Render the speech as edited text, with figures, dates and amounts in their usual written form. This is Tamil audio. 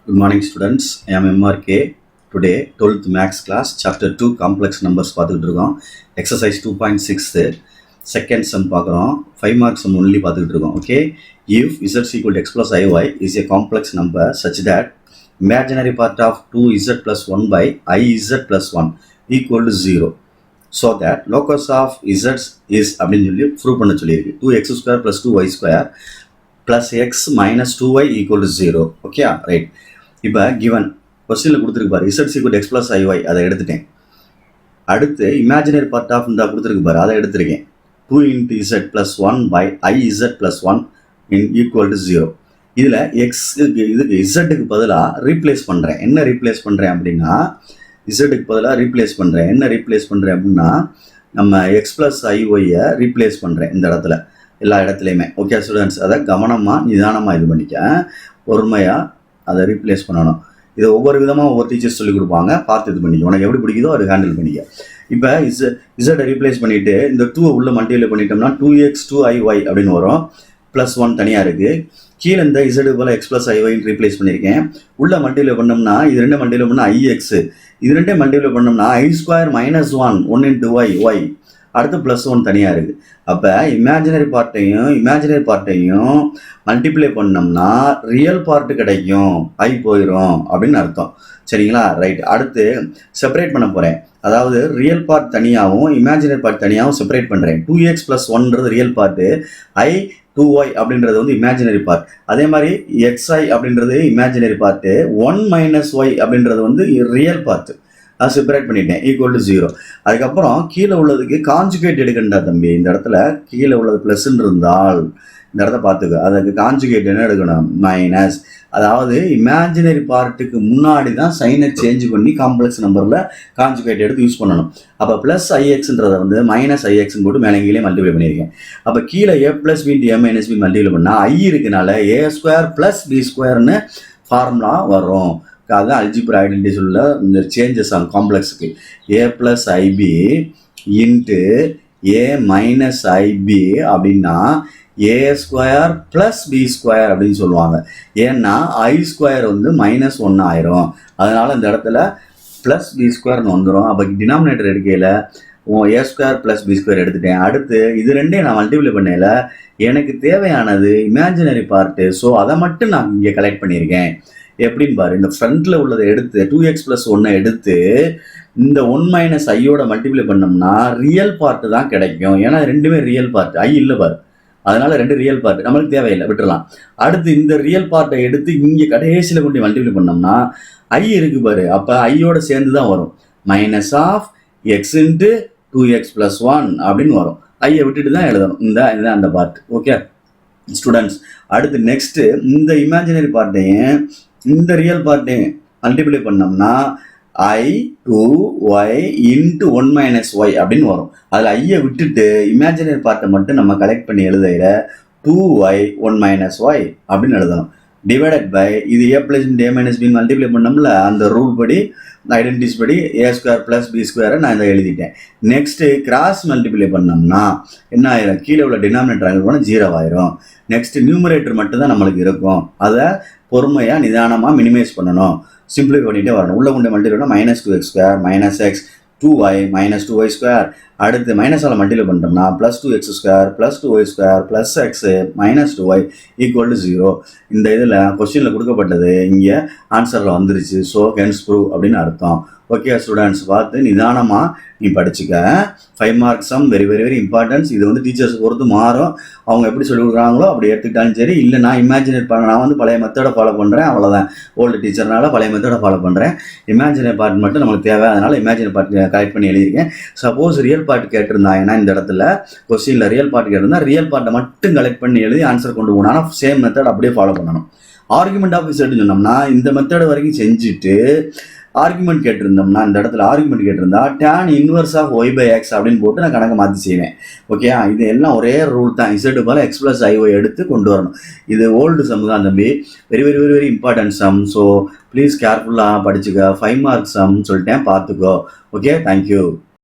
Good morning, students. I am MRK. Today, 12th Maths class, Chapter 2, Complex Numbers பார்த்துக்கிட்டு இருக்கோம். Exercise 2.6, second sum பார்க்குறோம். 5 marks sum only பார்த்துக்கிட்டு இருக்கோம். Okay. If z is equal to x plus iy is a complex number such that imaginary part of 2z plus 1 by iz plus 1 equal to 0. So that locus of z is அப்படின்னு சொல்லி ப்ரூவ் பண்ண சொல்லியிருக்கு. 2x square plus 2y square plus x minus 2y equal to 0. Okay, right. இப்போ கிவன் கொஸ்டினில் கொடுத்துருக்கு பாரு இசட் ஈக்குவல் எக்ஸ் ப்ளஸ் ஐஒய் அதை எடுத்துட்டேன். அடுத்து இமேஜினரி பார்ட் ஆஃப் இந்த கொடுத்துருக்கு பாரு அதை எடுத்துருக்கேன். 2 into z plus 1 by iz plus 1 equal to 0. இதில் இதுக்கு இசட்டுக்கு பதிலாக ரீப்ளேஸ் பண்ணுறேன். என்ன ரீப்ளேஸ் பண்ணுறேன் அப்படின்னா இசட்டுக்கு பதிலாக ரீப்ளேஸ் பண்ணுறேன். என்ன ரீப்ளேஸ் பண்ணுறேன் அப்படின்னா நம்ம எக்ஸ் ப்ளஸ் ஐஒய்யை ரீப்ளேஸ் பண்ணுறேன் இந்த இடத்துல எல்லா இடத்துலையுமே. ஓகே ஸ்டூடெண்ட்ஸ், அதை கவனமாக நிதானமாக இது பண்ணிக்க, பொறுமையாக அதை ரீப்ளேஸ் பண்ணணும். இதை ஒவ்வொரு விதமாக ஒவ்வொரு டீச்சர்ஸ் சொல்லிக் கொடுப்பாங்க, பார்த்து இது பண்ணிக்க, உனக்கு எப்படி பிடிக்குதோ அதை ஹேண்டில் பண்ணிக்க. இப்போ இசட்டை ரீப்ளேஸ் பண்ணிவிட்டு இந்த 2 உள்ள மல்டிப்ளை பண்ணிட்டோம்னா 2x 2iy அப்படின்னு வரும். ப்ளஸ் 1 தனியாக இருக்குது. கீழே இந்த இசடு போல் எக்ஸ் ப்ளஸ் ஐஒய்ன்னு ரீப்ளேஸ் பண்ணியிருக்கேன். உள்ள மல்டிப்ளை பண்ணோம்னா இது ரெண்டு மல்டிப்ளை பண்ணால் ix, இது ரெண்டே மல்டிப்ளை பண்ணோம்னா i square minus 1 into y, அடுத்து ப்ளஸ் 1 தனியாக இருக்குது. அப்போ இமேஜினரி பார்ட்டையும் மல்டிப்ளை பண்ணோம்னா ரியல் பார்ட்டு கிடைக்கும், ஐ போயிடும் அப்படின்னு அர்த்தம். சரிங்களா, ரைட். அடுத்து செப்பரேட் பண்ண போகிறேன். அதாவது ரியல் பார்ட் தனியாகவும் இமேஜினரி பார்ட் தனியாகவும் செப்பரேட் பண்ணுறேன். 2x + 1ன்றது real part, i 2y அப்படின்றது வந்து இமேஜினரி பார்ட். அதே மாதிரி xi அப்படின்றது இமேஜினரி பார்ட்டு, 1 - y அப்படின்றது வந்து ரியல் பார்ட்டு. அதை செப்பரேட் பண்ணிட்டேன். Equal to 0. அதுக்கப்புறம் கீழே உள்ளதுக்கு கான்ஜுகேட் எடுக்கண்டா தம்பி. இந்த இடத்துல கீழே உள்ளது ப்ளஸ்ன்னு இருந்தால் இந்த இடத்த பார்த்துக்க, அதுக்கு கான்ஜுகேட் என்ன எடுக்கணும், மைனஸ். அதாவது இமேஜினரி பார்ட்டுக்கு முன்னாடி தான் சைனை சேஞ்ச் பண்ணி காம்ப்ளெக்ஸ் நம்பரில் கான்ஜுகேட் எடுத்து யூஸ் பண்ணணும். அப்போ ப்ளஸ் ஐஎக்ஸ்ன்றதை வந்து மைனஸ் ஐஎக்ஸ்ன்னு போட்டு மேலே கீழே மல்டிப்ளை பண்ணியிருக்கேன். அப்போ கீழே a + b × a - b multiply பண்ணால் ஐ இருக்குனால a² + b² ஃபார்முலா வரும். அதுதான் அல்ஜிப்ரா ஐடென்டிட்டி சொல்ல இந்த சேஞ்சஸ் ஆகும் காம்ப்ளெக்ஸுக்கு. a + ib into a - ib அப்படின்னா a² + b² அப்படின்னு சொல்லுவாங்க. ஏன்னா i² வந்து -1 ஆயிரும். அதனால் இந்த இடத்துல ப்ளஸ் b² வந்துடும். அப்போ டினாமினேட்டர் எடுக்கையில் a² + b² எடுத்துட்டேன். அடுத்து இது ரெண்டையும் நான் மல்டிப்ளை பண்ணையில் எனக்கு தேவையானது இமேஜினரி பார்ட்டு, ஸோ அதை மட்டும் நான் இங்கே கலெக்ட் பண்ணியிருக்கேன். எப்படின்னு பாரு, இந்த ஃப்ரண்ட்ல உள்ளதை எடுத்து 2x + 1 எடுத்து இந்த 1 - ஐயோட மல்டிப்ளை பண்ணோம்னா ரியல் பார்ட்டு தான் கிடைக்கும். ஏன்னா ரெண்டுமே ரியல் பார்ட், ஐ இல்லை பாரு, அதனால ரெண்டு ரியல் பார்ட் நம்மளுக்கு தேவையில்லை, விட்டுடலாம். அடுத்து இந்த ரியல் பார்ட்டை எடுத்து இங்கே கடைசியில் கொண்டு மல்டிப்ளை பண்ணோம்னா ஐ இருக்கு பாரு, அப்போ ஐயோட சேர்ந்து தான் வரும். -(x × 2x + 1) அப்படின்னு வரும். ஐயை விட்டுட்டு தான் எழுதணும். இதுதான் அந்த பார்ட். ஓகே ஸ்டூடெண்ட்ஸ், அடுத்து நெக்ஸ்ட்டு இந்த இமேஜினரி பார்ட்டையும் இந்த ரியல் பார்ட்டையும் மல்டிப்ளை பண்ணோம்னா i 2y × 1 - y அப்படின்னு வரும். அதில் ஐயை விட்டுட்டு இமேஜினரி பார்ட்டை மட்டும் நம்ம கலெக்ட் பண்ணி எழுதுகிற 2y 1 - y அப்படின்னு எழுதணும். டிவைடட் பை இது a + a - b மல்டிப்ளை பண்ணோம்ல, அந்த ரூல் படி ஐடென்டிஸ் படி a² + b² நான் இதை எழுதிட்டேன். நெக்ஸ்ட்டு கிராஸ் மல்டிப்ளை பண்ணோம்னா என்ன ஆயிரும், கீழே உள்ள டினாமினேட்டர் ஆகிட்டு போனால் 0 ஆயிரும். நெக்ஸ்ட்டு நியூமரேட்டர் மட்டும்தான் நம்மளுக்கு இருக்கும். அதை பொறுமையாக நிதானமாக மினிமைஸ் பண்ணணும், சிம்பிளிஃபை பண்ணிகிட்டே வரணும். உள்ள கொண்டு மல்டிப்ளை பண்ணால் -2x² - x 2y - 2y². அடுத்து மைனஸால் மல்டிப்ளை பண்ணிட்டோம்னா +2x² + 2y² + x - 2y = 0. இந்த இதில் கொஸ்டினில் கொடுக்கப்பட்டது இங்கே ஆன்சரில் வந்துருச்சு. ஸோ ஹென்ஸ் ப்ரூவ் அப்படின்னு அர்த்தம். ஓகே ஸ்டூடெண்ட்ஸ், பார்த்து நிதானமாக நீ படிச்சுக்க. 5 marks sum very very very importance. இது வந்து டீச்சர்ஸ் பொறுத்து மாறும், அவங்க எப்படி சொல்லி கொடுக்குறாங்களோ அப்படி எடுத்துக்கிட்டாலும் சரி. இல்லை நான் இமேஜினேட் பண்ண, நான் வந்து பழைய மெத்தடை ஃபாலோ பண்ணுறேன், அவ்வளோதான். ஓல்டு டீச்சர்னால பழைய மெத்தடை ஃபாலோ பண்ணுறேன். இமேஜினரி பார்ட் மட்டும் நம்மளுக்கு தேவை, அதனால் இமேஜினரி பார்ட் கலெக்ட் பண்ணி எழுதியிருக்கேன். சப்போஸ் ரியல் பார்ட் கேட்டிருந்தாங்கன்னா இந்த இடத்துல கொஸ்டினில் ரியல் பார்ட் கேட்டிருந்தா ரியல் பார்ட்டை மட்டும் கலெக்ட் பண்ணி எழுதி ஆன்சர் கொண்டு போனால் சேம் மெத்தட் அப்படியே ஃபாலோ பண்ணணும். ஆர்குமெண்ட் ஆஃப் இசட்னு சொன்னோம்னா இந்த மெத்தட் வரைக்கும் செஞ்சுட்டு ஆர்குமெண்ட் கேட்டிருந்தோம்னா இந்த இடத்துல ஆர்குமெண்ட் கேட்டிருந்தா tan inverse of y/x அப்படின்னு போட்டு நான் கணக்கை மாற்றி செய்வேன். ஓகே, இது எல்லாம் ஒரே ரூல் தான். இசட் போல x + iy எடுத்து கொண்டு வரணும். இது ஓல்டு சம் தான் தம்பி, very very very very important sum. So please கேர்ஃபுல்லாக படிச்சுக்க. 5 marks சம் சொல்லிட்டேன், பார்த்துக்கோ. Okay, thank you.